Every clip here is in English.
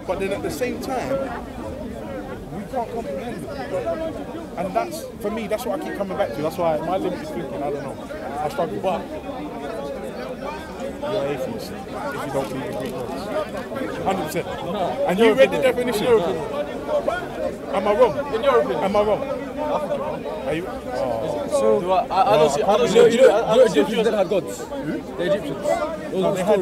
But then at the same time, we can't comprehend it. And that's, for me, that's what I keep coming back to. That's why my limited thinking, I don't know. I struggle, but you're an atheist if you don't believe in Greek gods. 100%. No. And you read the definition. Am I wrong? In your opinion. Am I wrong? Are you? So I don't see. The Egyptians that had gods. The Egyptians.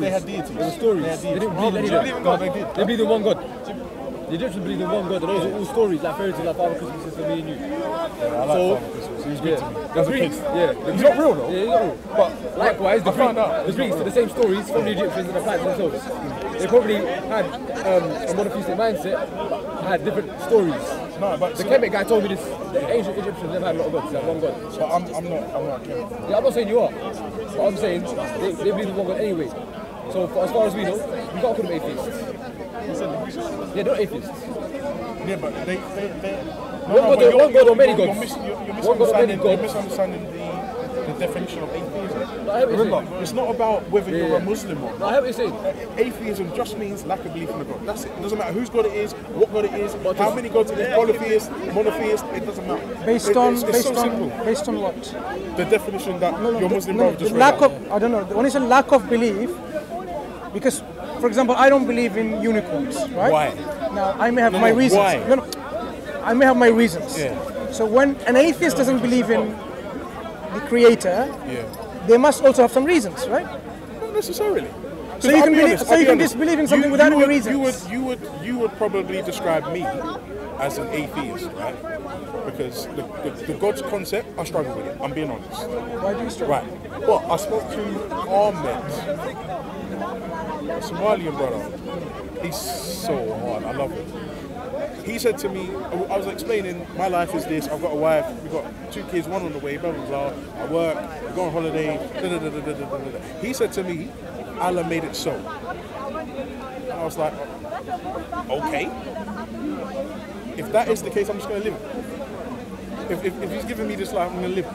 They had deities. They were stories. They didn't believe anything. They believed in one God. The Egyptians believed in one God, and those are all stories, like fairy tales, like Father Christmas is for me and you. Yeah, I like Father Christmas. He was good to me. That's a kid. Yeah. He's not real though. Yeah, he's not real. But likewise, the Greeks did the same stories from the Egyptians and applied to themselves. They probably had a monotheistic mindset, but had different stories. No, but the Kemet guy told me this. The ancient Egyptians never had a lot of gods. They had one God. But I'm not Kemet. Yeah, I'm not saying you are. But I'm saying they believe in one God anyway. So as far as we know, we can't call them atheists. Yeah, they're atheists. Yeah, but they one God or many gods. You're misunderstanding the definition of atheism. Remember, it's not about whether you're a Muslim or not. No, I have what you're saying. Atheism just means lack of belief in a God. That's it. It doesn't matter whose God it is, what God it is, how many gods it is, polytheist, monotheist, it doesn't matter. Based on what? The definition that your Muslim brother just lack read of, I don't know, when it's a lack of belief, because, for example, I don't believe in unicorns, right? Why? Now, I may have my reasons. Why? No, I may have my reasons. Yeah. So when an atheist doesn't believe in the creator, they must also have some reasons, right? Not necessarily. So you can disbelieve in something without any reasons. You would probably describe me as an atheist, right? Because the God's concept, I struggle with it. I'm being honest. Why do you struggle? Right. Well, I spoke to Ahmed, a Somalian brother. He's so hard. I love him. He said to me, I was explaining, my life is this, I've got a wife, we've got 2 kids, 1 on the way, blah, blah, blah. I work, we go on holiday, da, da, da, da, da, da, da. He said to me, Allah made it so. And I was like, okay. If that is the case, I'm just going to live it. If he's giving me this life, I'm going to live it.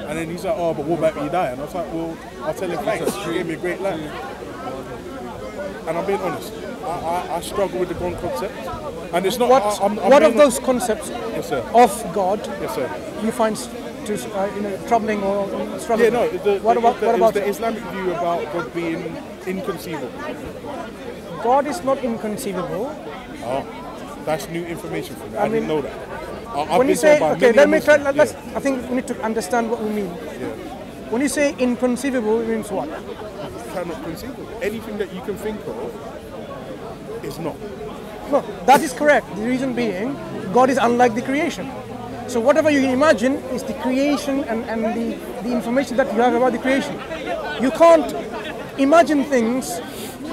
And then he's like, oh, but what about when you die? And I was like, well, I'll tell him thanks, you gave me a great life. And I'm being honest, I struggle with the God concept. And it's not. What of those concepts of God you find troubling or struggling? Yeah, no. What about the Islamic view about God being inconceivable? God is not inconceivable. Oh, that's new information for me. I didn't know that. When you say, okay, let me try. I think we need to understand what we mean. Yeah. When you say inconceivable, it means what? Cannot conceive of. Anything that you can think of is not. No, that is correct. The reason being, God is unlike the creation. So whatever you imagine is the creation and the information that you have about the creation. You can't imagine things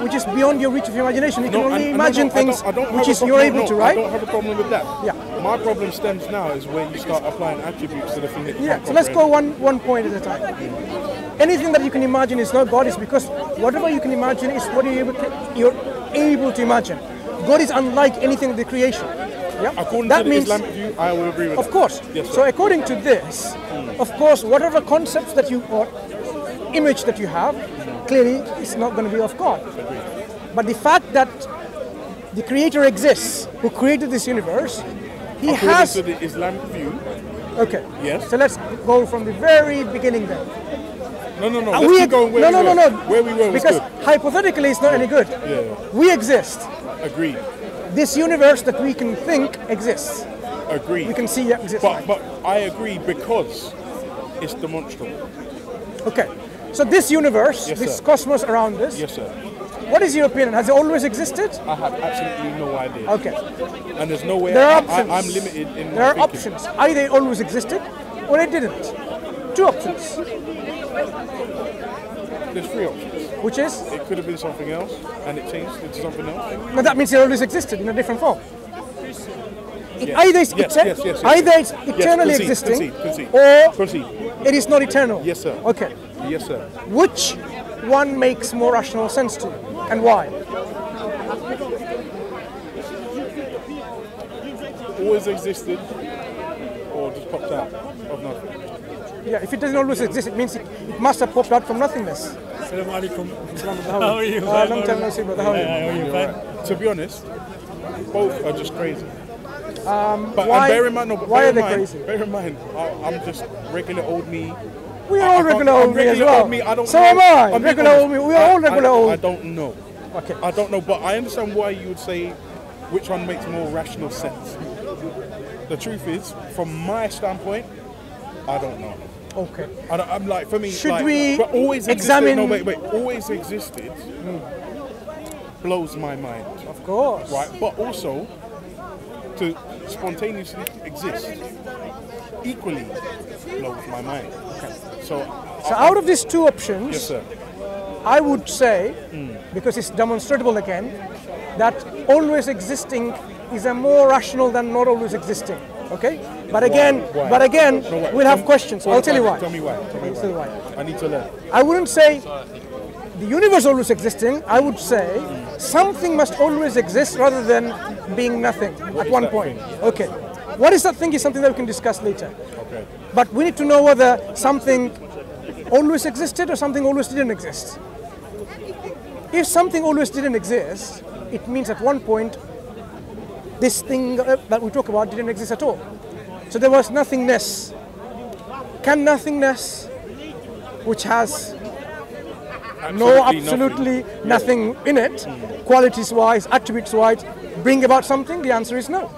which is beyond your reach of imagination. You can only imagine things which is you're able to, right? I don't have a problem with that. Yeah. My problem stems now is where you start applying attributes to the thing that you can't so let's go one point at a time. Anything that you can imagine is not God, is because whatever you can imagine is what you're able to imagine. God is unlike anything in the creation. Yeah? According to the Islamic view, I will agree with that. Of course. Yes, so according to this, of course, whatever concepts that you or image that you have, clearly it's not going to be of God. Agreed. But the fact that the Creator exists, who created this universe, He has. According to the Islamic view. Okay. Yes. So let's go from the very beginning then. No. Let's keep going where we were. Where we were was because good. hypothetically it's not any good. Yeah. We exist. Agreed. This universe that we can think exists. Agreed. We can see it exists. But I agree because it's demonstrable. Okay. So this universe, this cosmos around us. Yes, sir. What is your opinion? Has it always existed? I have absolutely no idea. Okay. And there's no way there are options. I'm limited in There are thinking. options. Either it always existed or it didn't. 2 options. There's 3 options. Which is? It could have been something else and it changed into something else. But that means it always existed in a different form. Yes. Either it's eternally existing or it is not eternal. Yes, sir. Okay. Yes, sir. Which one makes more rational sense to you and why? Always existed or just popped out of nothing. Yeah, if it doesn't always exist, it means it must have popped out from nothingness. Assalamu alaikum. How are you? Long time no see, brother. How are you? Fine. To be honest, both are just crazy. But why- and bear in mind, no, but why bear are in they mind, crazy? Bear in mind, I'm just regular old me. We are all I can't- regular I'm old me as regular well. old me, I don't So know. am I. I'm being Regular honest. old me. We are all regular I old. don't know. Okay. I don't know, but I understand why you would say which one makes more rational sense. The truth is, from my standpoint, I don't know. Okay. I'm like, for me, Should like, we but always examine- existed, no, wait, always existed blows my mind, Of course. right? But also, to spontaneously exist equally blows my mind. Okay. So out of these two options, yes, sir. I would say, because it's demonstrable again, that always existing is a more rational than not always existing. Okay? But again, Why? No, why? we'll have questions. I'll tell you why. Tell me why. Tell me I'll tell you why. why. I need to learn. I wouldn't say the universe always existing. I would say something must always exist rather than being nothing at is one that point. thing? Okay. What is that thing is something that we can discuss later. Okay. But we need to know whether something always existed or something always didn't exist. If something always didn't exist, it means at one point this thing that we talk about didn't exist at all. So there was nothingness. Can nothingness, which has absolutely nothing in it, qualities-wise, attributes-wise, bring about something? The answer is no.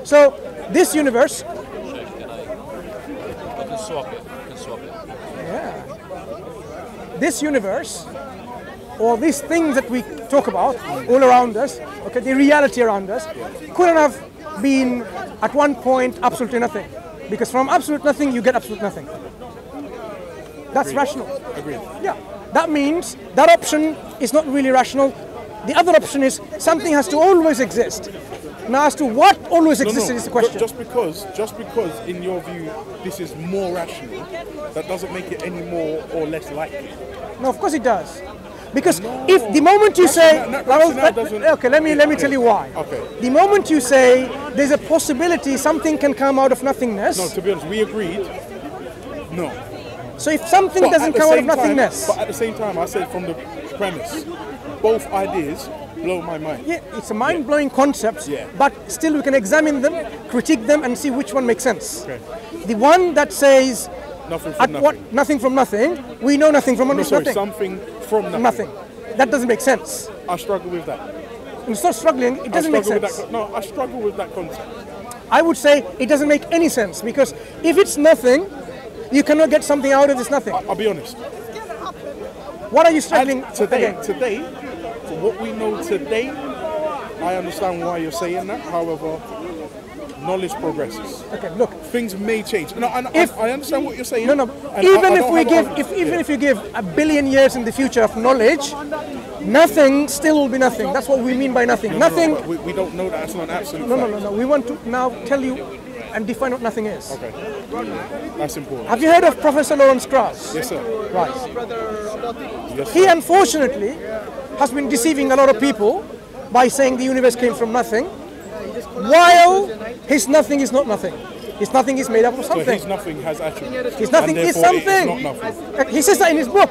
So this universe, this universe, or these things that we talk about all around us, okay, the reality around us, couldn't have been at one point absolutely nothing. Because from absolute nothing, you get absolute nothing. That's rational. Agreed. Yeah. That means that option is not really rational. The other option is something has to always exist. Now, as to what always existed is the question. Just because in your view this is more rational, that doesn't make it any more or less likely. No, of course it does. Because if the moment you say, rationale doesn't- okay, let me tell you why. Okay. The moment you say there's a possibility something can come out of nothingness. No, to be honest, we agreed. No. So if something But doesn't at the come out of same time- nothingness, But at the same time, I said from the premise, both ideas blow my mind. yeah, it's a mind-blowing concept. Yeah. But still, we can examine them, critique them, and see which one makes sense. Okay. The one that says Nothing from nothing. nothing from nothing, we know nothing from No, sorry, nothing. something from nothing. Nothing. That doesn't make sense. I struggle with that. When you start struggling, it doesn't make sense. No, I struggle with that concept. I would say it doesn't make any sense because if it's nothing, you cannot get something out of this nothing. I'll be honest. What are you struggling And today, again? for what we know today, I understand why you're saying that. However, knowledge progresses. Okay, look. Things may change. No, I understand what you're saying. No. and Even I if don't we have give, a- even if you give 1 billion years in the future of knowledge, nothing still will be nothing. That's what we mean by nothing. Nothing. No, we don't know that. That's not an absolute No. fact. We want to now tell you and define what nothing is. Okay. That's important. Have you heard of Professor Lawrence Krauss? Yes, sir. Right. Yes, He sir. unfortunately has been deceiving a lot of people by saying the universe came from nothing, while his nothing is not nothing. His nothing is made up of So something. his nothing has attributes. His nothing and is therefore it something. not nothing. He says that in his book,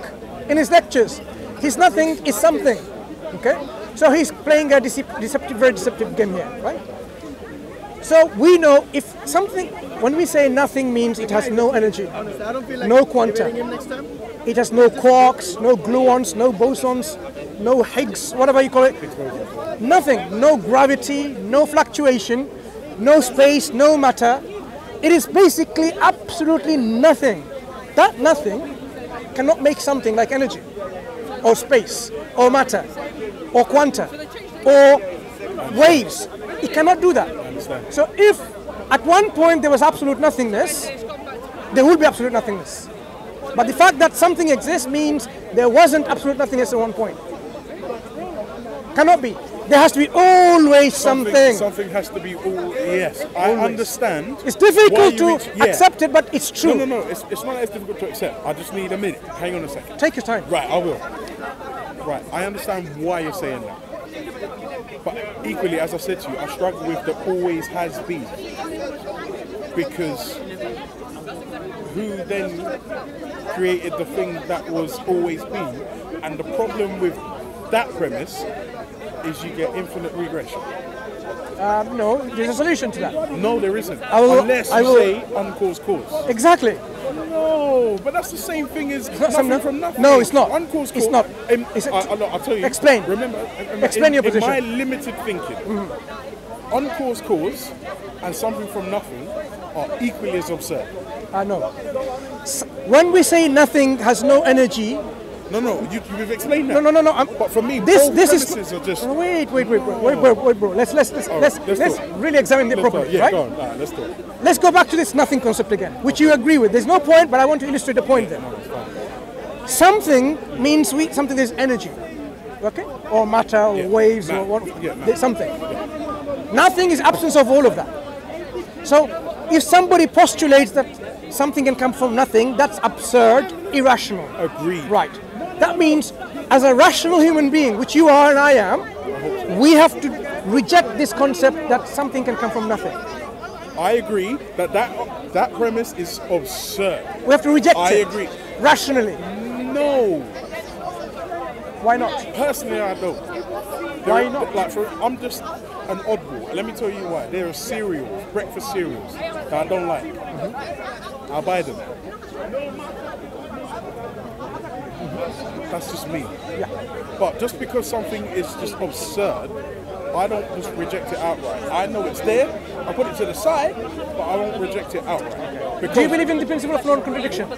in his lectures. His nothing is something. Okay? So he's playing a very deceptive game here, right? So we know if something, when we say nothing means it has no energy, no quanta, it has no quarks, no gluons, no bosons, no Higgs, whatever you call it. Nothing, no gravity, no fluctuation, no space, no matter. It is basically absolutely nothing. That nothing cannot make something like energy, or space, or matter, or quanta, or waves. It cannot do that. So if at one point there was absolute nothingness, there will be absolute nothingness. But the fact that something exists means there wasn't absolute nothingness at one point. Cannot be. There has to be always something. Something has to be all. Yes, I understand. It's difficult why you to yeah. accept it, but it's true. No. It's not as difficult to accept. I just need a minute. Hang on a second. Take your time. Right, I will. Right, I understand why you're saying that. But equally, as I said to you, I struggle with the always has been. Because who then created the thing that was always been? And the problem with that premise is you get infinite regression. No, there's a solution to that. No, there isn't. will- Unless I you will- say uncaused cause. Exactly. No, but that's the same thing as nothing from nothing. No, it's not. Uncaused cause. It's not. Is it- I'll tell you. Explain. Remember, Explain your position. In my limited thinking, uncaused cause and something from nothing are equally as absurd. No. When we say nothing has no energy, No, you've explained that. no. But for me, this both is. premises are just. Wait, bro. Let's really examine it properly, Yeah, right? go on. All right, let's do it. Let's go back to this nothing concept again, which you agree with. There's no point, but I want to illustrate the point then. Something means something is energy, okay, or matter, or waves, or what, something. Nothing is absence of all of that. So, if somebody postulates that something can come from nothing, that's absurd, irrational. Agreed. Right. That means, as a rational human being, which you are and I am, we have to reject this concept that something can come from nothing. I agree that premise is absurd. We have to reject it. I agree. Rationally. No. Why not? Personally, I don't. Why not? I'm just an oddball. Let me tell you why. There are cereals, breakfast cereals, that I don't like. I buy them. That's just me. Yeah. But just because something is just absurd, I don't just reject it outright. I know it's there, I put it to the side, but I won't reject it outright. Do you believe in the principle of non-contradiction? I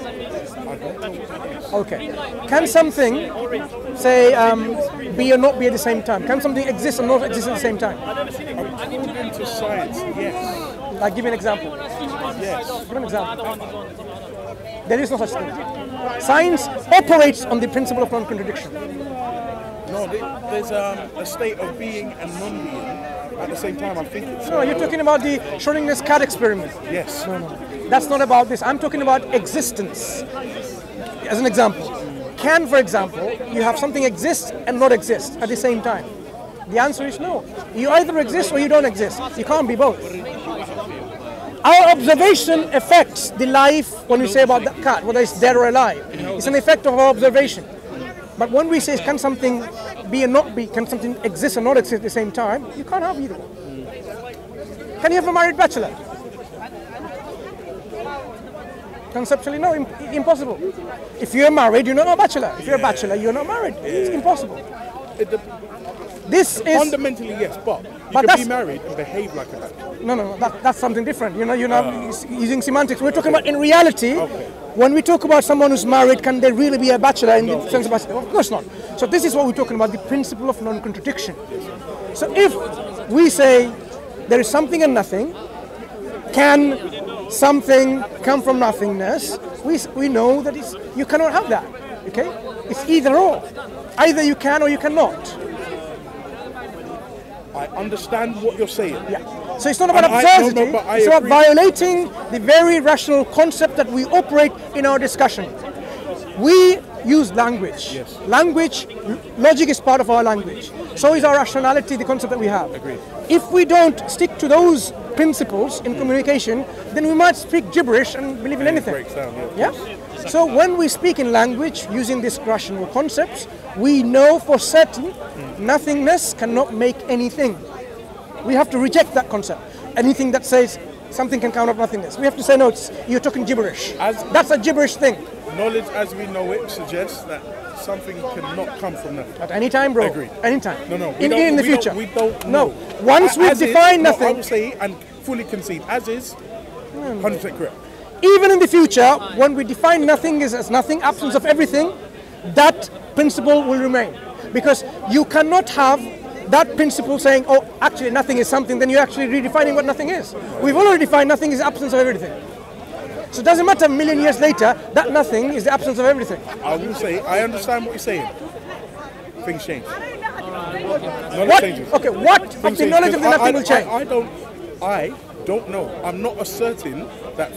don't know what that is. Okay. Can something, say, be or not be at the same time? Can something exist or not exist at the same time? According to science, yes. Like, give me an example. Yes. Give an example. There is no such thing. Science operates on the principle of non-contradiction. No, there's a state of being and non-being at the same time. I think it's. No, you're talking about the Schrodinger's cat experiment. Yes. No. That's not about this. I'm talking about existence. As an example. Can, for example, you have something exist and not exist at the same time? The answer is no. You either exist or you don't exist. You can't be both. Our observation affects the life when we say about the cat, whether it's dead or alive. It's an effect of our observation. But when we say, can something be and not be, can something exist and not exist at the same time, you can't have either one. Can you have a married bachelor? Conceptually, no, impossible. If you're married, you're not a bachelor. If you're a bachelor, you're not married. It's impossible. This is fundamentally yes, but you can be married and behave like a bachelor. No, that's something different. You're not using semantics. We're talking about in reality. When we talk about someone who's married, can they really be a bachelor in the sense of bachelor? Of course not. So this is what we're talking about, the principle of non-contradiction. So if we say there is something and nothing, can something come from nothingness? We know that you cannot have that. Okay, it's either or. Either you can or you cannot. I understand what you're saying. Yeah. So it's not about absurdity, it's about violating the very rational concept that we operate in our discussion. We use language. Yes. Language, logic is part of our language. So is our rationality, the concept that we have. Agreed. If we don't stick to those principles in communication, then we might speak gibberish and believe in anything. Breaks down, Yeah? So when we speak in language using these rational concepts, we know for certain nothingness cannot make anything. We have to reject that concept. Anything that says something can count up nothingness, we have to say no, you're talking gibberish. That's a gibberish thing. Knowledge as we know it suggests that something cannot come from nothing. At any time, bro. Agreed. Anytime. No. In the future. We don't know. No. Once we define nothing. I will say and fully concede, as is, 100% correct. Even in the future, when we define nothing as nothing, absence of everything, that principle will remain. Because you cannot have that principle saying, oh, actually nothing is something, then you're actually redefining what nothing is. We've already defined nothing is the absence of everything. So it doesn't matter a million years later, that nothing is the absence of everything. I will say, I understand what you're saying. Things change. What? Changes. Okay, what of the knowledge of the nothing will change? I don't know. I'm not asserting that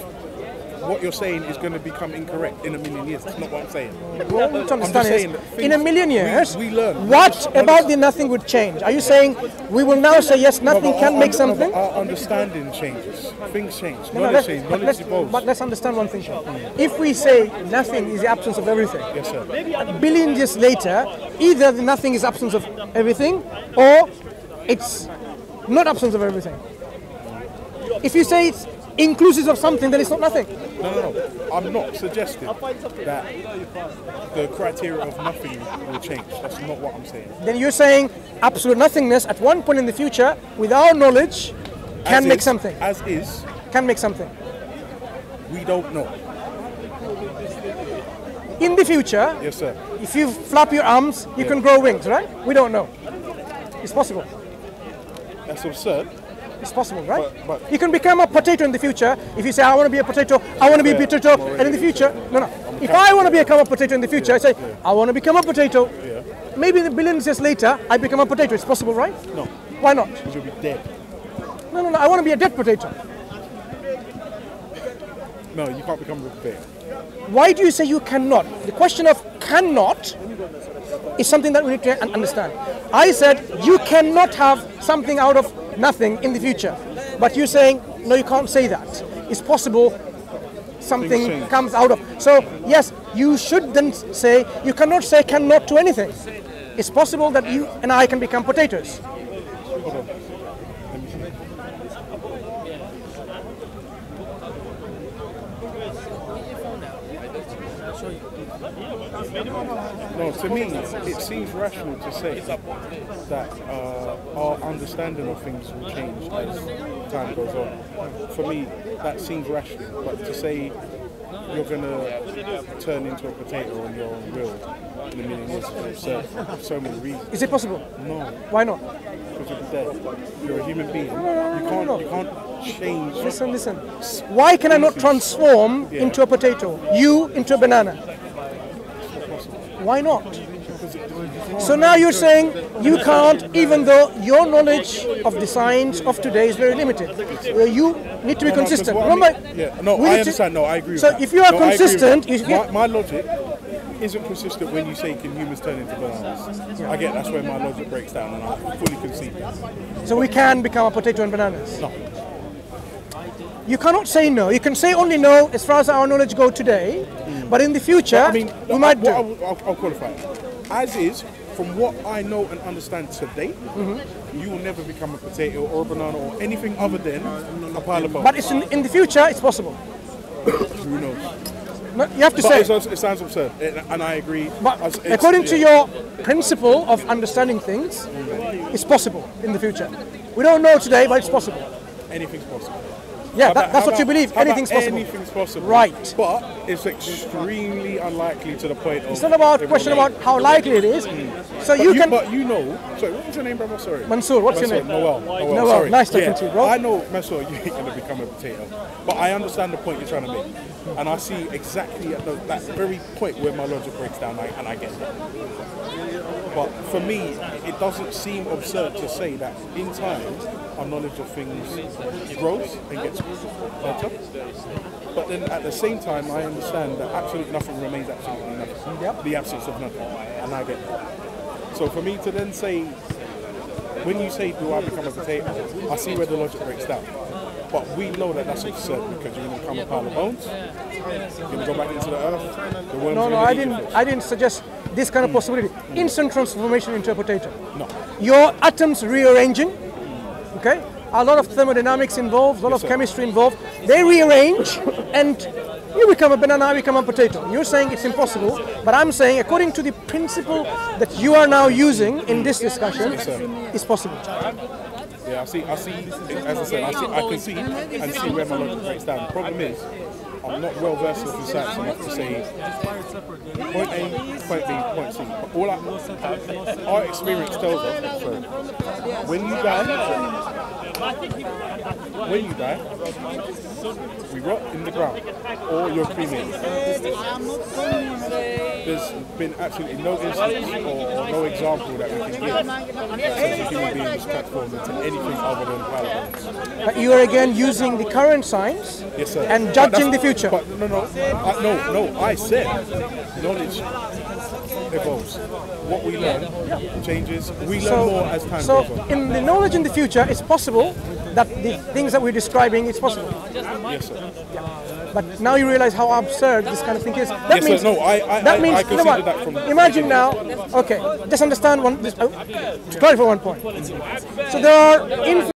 what you're saying is going to become incorrect in a million years. That's not what I'm saying. What I'm trying to understand is, in a million years, we learn. What about the nothing would change? Are you saying we will now say yes, nothing can make something? Our understanding changes. Things change. Knowledge changes. Knowledge evolves. But let's understand one thing. If we say nothing is the absence of everything, Yes, sir. a billion years later, either the nothing is absence of everything, or it's not absence of everything. If you say it's inclusive of something, then it's not nothing. No. I'm not suggesting that the criteria of nothing will change. That's not what I'm saying. Then you're saying absolute nothingness at one point in the future, without knowledge, can make something. As is, Can make something. we don't know. In the future, Yes, sir. if you flap your arms, you can grow wings, right? We don't know. It's possible. That's absurd. It's possible, right? But- you can become a potato in the future. If you say, I want to be a potato, I want to be a potato, and in the future, no. If I want to become a potato in the future, I say, I want to become a potato. Yeah. Maybe in the billions years later, I become a potato. It's possible, right? No. Why not? Because you'll be dead. No. I want to be a dead potato. No, you can't become a potato. Why do you say you cannot? The question of cannot is something that we need to understand. I said you cannot have something out of nothing in the future. But you're saying, no, you can't say that. It's possible something comes out of. So, yes, you should then say, you cannot say cannot to anything. It's possible that you and I can become potatoes. Hold on. Let me see. No, to me, it seems rational to say that our understanding of things will change as time goes on. For me, that seems rational. But to say you're going to turn into a potato on your own will in a million years is absurd for so many reasons. Is it possible? No, Why not? because you're dead. You're a human being. You can't change. Listen. Why can I not transform into a potato? You into a banana? Why not? So now you're saying you can't, even though your knowledge of the science of today is very limited. You need to be consistent. I understand. No, I agree with So that. if you are No, I agree with consistent, that. you get... My logic isn't consistent when you say can humans turn into bananas. I get that's where my logic breaks down, and I fully concede that. So we can become a potato and bananas? No. You cannot say no. You can say only no as far as our knowledge goes today, but in the future, we might do. I'll qualify it. As is, from what I know and understand today, you will never become a potato or a banana or anything other than a pile of bones. But it's in the future, it's possible. Who knows? No, you have to say. It sounds absurd, and I agree. But according to your principle of understanding things, it's possible in the future. We don't know today, but it's possible. Anything's possible. Yeah, that's what you believe. Anything's possible. Anything's possible. Right. But it's extremely unlikely to the point of... It's not about question about how likely it is. So you can... But you know... Sorry, what was your name, brother? Sorry. Mansur, what's your name? Noel. Noel, nice talking to you, bro. I know, Mansur, you ain't going to become a potato. But I understand the point you're trying to make. And I see exactly at that very point where my logic breaks down, and I get that. But for me, it doesn't seem absurd to say that in time, our knowledge of things grows and gets better. But then at the same time, I understand that absolute nothing remains absolutely nothing. Yep. The absence of nothing. And I get that. So for me to then say, when you say, do I become a potato, I see where the logic breaks down. But we know that that's absurd because you're going to become a pile of bones. You're going to go back into the earth. The worms No, I didn't suggest this kind of possibility. Instant transformation into a potato. No. Your atoms rearranging, okay? A lot of thermodynamics involved, a lot of chemistry involved. They rearrange and you become a banana, I become a potato. You're saying it's impossible, but I'm saying according to the principle that you are now using in this discussion, it's possible. Yeah, I see, as I said, I can see and see where my logic breaks down. The problem is, I'm not well versed in science enough to say point A, point B, point C. Our experience tells us, when you die, when you die, we rot in the ground, or you're cremated. There's been absolutely no instance or no example that we can give that human beings transformed into anything other than paladins. But you are again using the current science Yes, sir. and judging the future. But no, I said knowledge evolves. What we learn changes. We learn more as time So goes on. in the knowledge in the future, it's possible that the things that we're describing, it's possible. Yes, sir. But now you realize how absurd this kind of thing is. That Yes, means, sir. No, I consider that from... Imagine now, okay, just understand one, to clarify one point. So there are